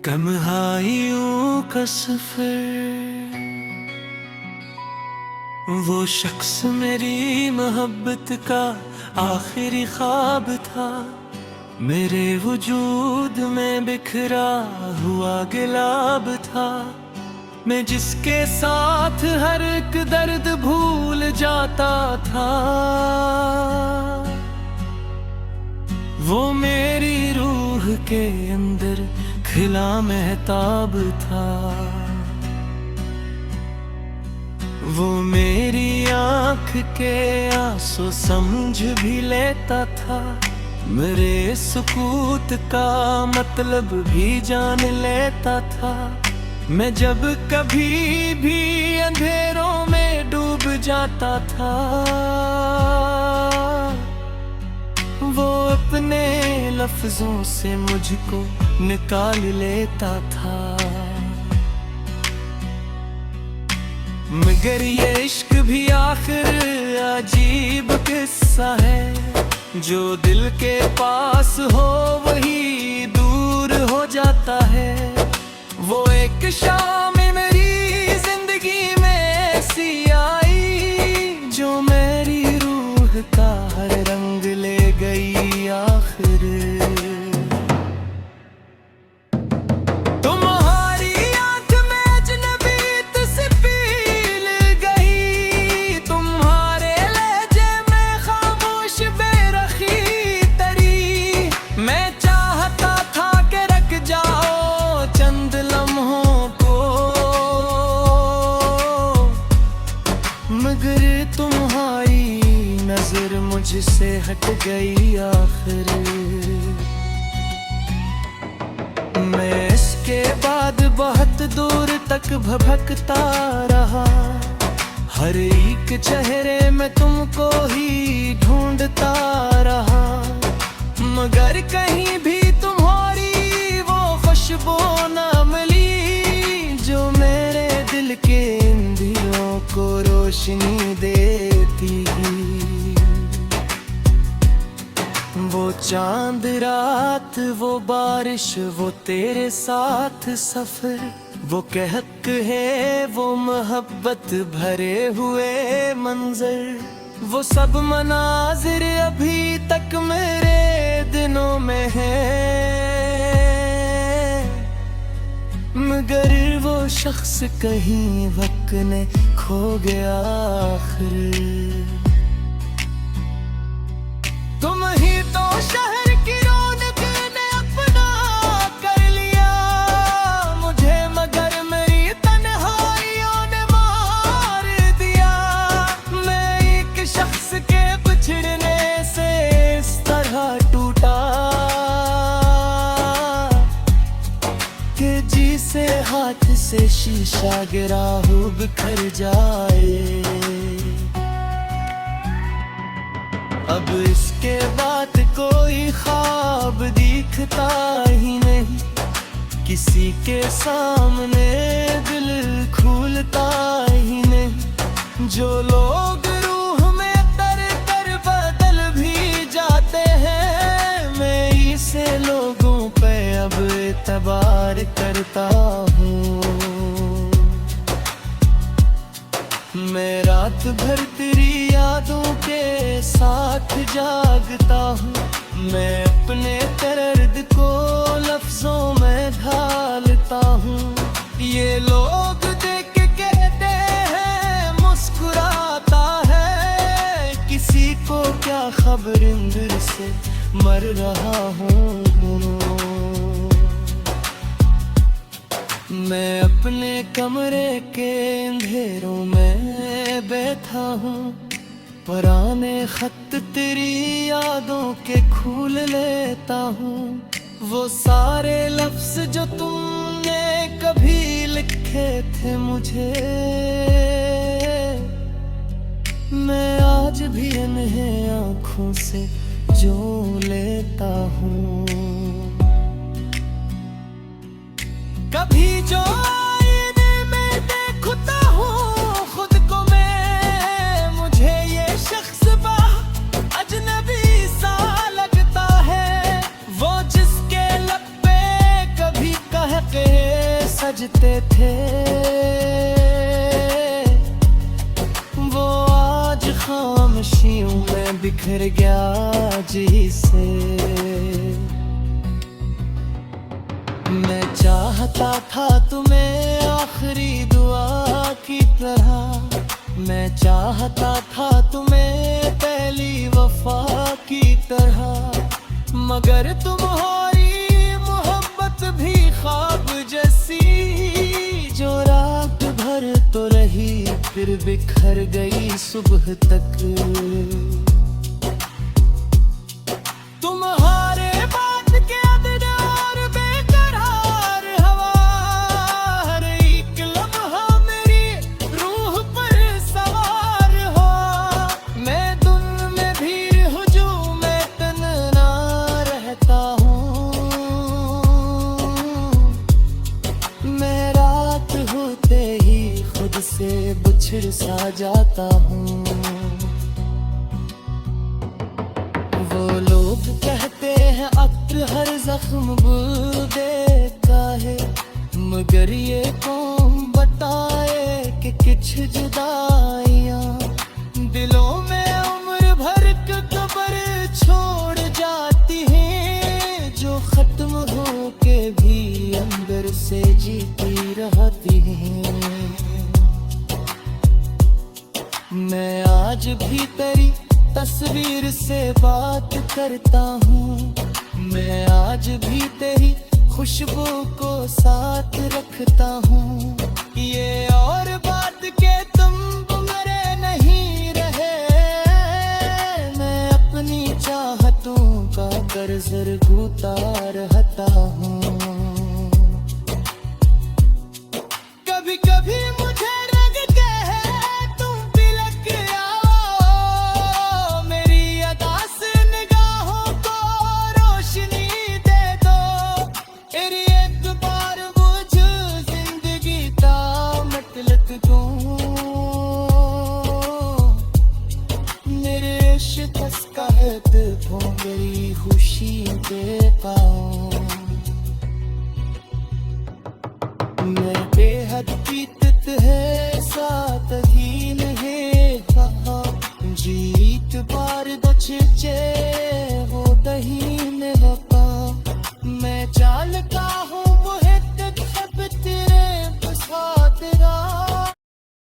तन्हाइयों का सफर, वो शख्स मेरी मोहब्बत का आखिरी ख्वाब था। मेरे वजूद में बिखरा हुआ गिलाब था। मैं जिसके साथ हर एक दर्द भूल जाता था, वो मेरी रूह के अंदर खिला महताब था। वो मेरी आँख के आंसू समझ भी लेता था। मेरे सुकूत का मतलब भी जान लेता था। मैं जब कभी भी अंधेरों में डूब जाता था, वो अपने लफ्जों से मुझको निकाल लेता था। मगर ये इश्क भी आखिर अजीब किस्सा है। जो दिल के पास हो वही दूर हो जाता है। वो एक शाम मेरी जिंदगी में ऐसी आई, जो मेरी रूह का हर रंग ले गई आखिर। तुम्हारी आंख में अजनबीत सी पील गई, तुम्हारे लहजे में खामोश बेरखी तरी। मैं चाहता था कि रख जाओ चंद लम्हों को, मगर तुम्हारी नजर मुझसे हट गई आखिर। मैं इसके बाद बहुत दूर तक भटकता रहा। हर एक चेहरे में तुमको ही ढूंढता रहा, मगर कहीं भी तुम्हारी वो खुशबू न मिली, जो मेरे दिल के इन दिलों को रोशनी देती। वो चांद रात, वो बारिश, वो तेरे साथ सफर, वो कहक है, वो मोहब्बत भरे हुए मंजर, वो सब मनाजिर अभी तक मेरे दिनों में है। मगर वो शख्स कहीं वक्त ने खो गया आखिर। तुम ही तो शहर की रौनक ने अपना कर लिया मुझे, मगर मेरी तन्हाइयों ने मार दिया। मैं एक शख्स के बिछड़ने से इस तरह टूटा कि जिसे हाथ से शीशा गिरा हो बिखर जाए। अब इसके बाद कोई ख्वाब दिखता ही नहीं, किसी के सामने दिल खुलता ही नहीं। जो लोग रूह में तर कर बदल भी जाते हैं, मैं इसे लोगों पे अब एतबार करता हूँ। मैं रात भर तेरी यादों के साथ जागता हूँ। मैं अपने दर्द को लफ्जों में ढालता हूँ। ये लोग देख के कहते हैं मुस्कुराता है, किसी को क्या खबर इंदर से मर रहा हूँ। मैं अपने कमरे के अंधेरों में बैठा हूँ, पुराने खत तेरी यादों के खूल लेता हूँ। वो सारे लफ्ज जो तुमने कभी लिखे थे मुझे, मैं आज भी इन्हें आँखों से जो लेता हूँ। कभी जो आईने में देखता हूँ खुद को मैं, मुझे ये शख्स अजनबी सा लगता है। वो जिसके लब पे कभी कह के बिखर गया जी से। मैं चाहता था तुम्हें आखिरी दुआ की तरह, मैं चाहता था तुम्हें पहली वफा की तरह, मगर तुम्हारी मोहब्बत भी ख्वाब जैसी, जो रात भर तो रही फिर बिखर गई सुबह तक। तुम्हारे बात के अदद और बेकरार हवा, हर एक लम्हा मेरी रूह पर सवार हो। मैं धुन में भी हुजूम में तन्हा रहता हूँ, मैं रात होते ही खुद से बिछड़ सा जाता हूँ। वो लोग कहते हैं अक्सर हर जख्म बुर देता है, मगर ये कौन बताए कि कुछ जुदाइयाँ दिलों में उम्र भर की कब्र छोड़ जाती हैं, जो खत्म हो के भी अंदर से जीती रहती हैं। मैं आज भी तेरी तस्वीर से बात करता हूँ, मैं आज भी तेरी खुशबू को साथ रखता हूँ। ये और बात के तुम मेरे नहीं रहे, मैं अपनी चाहतों का कर्ज गुता रहता हूँ। कभी कभी मुझे मेरी खुशी दे पाऊं।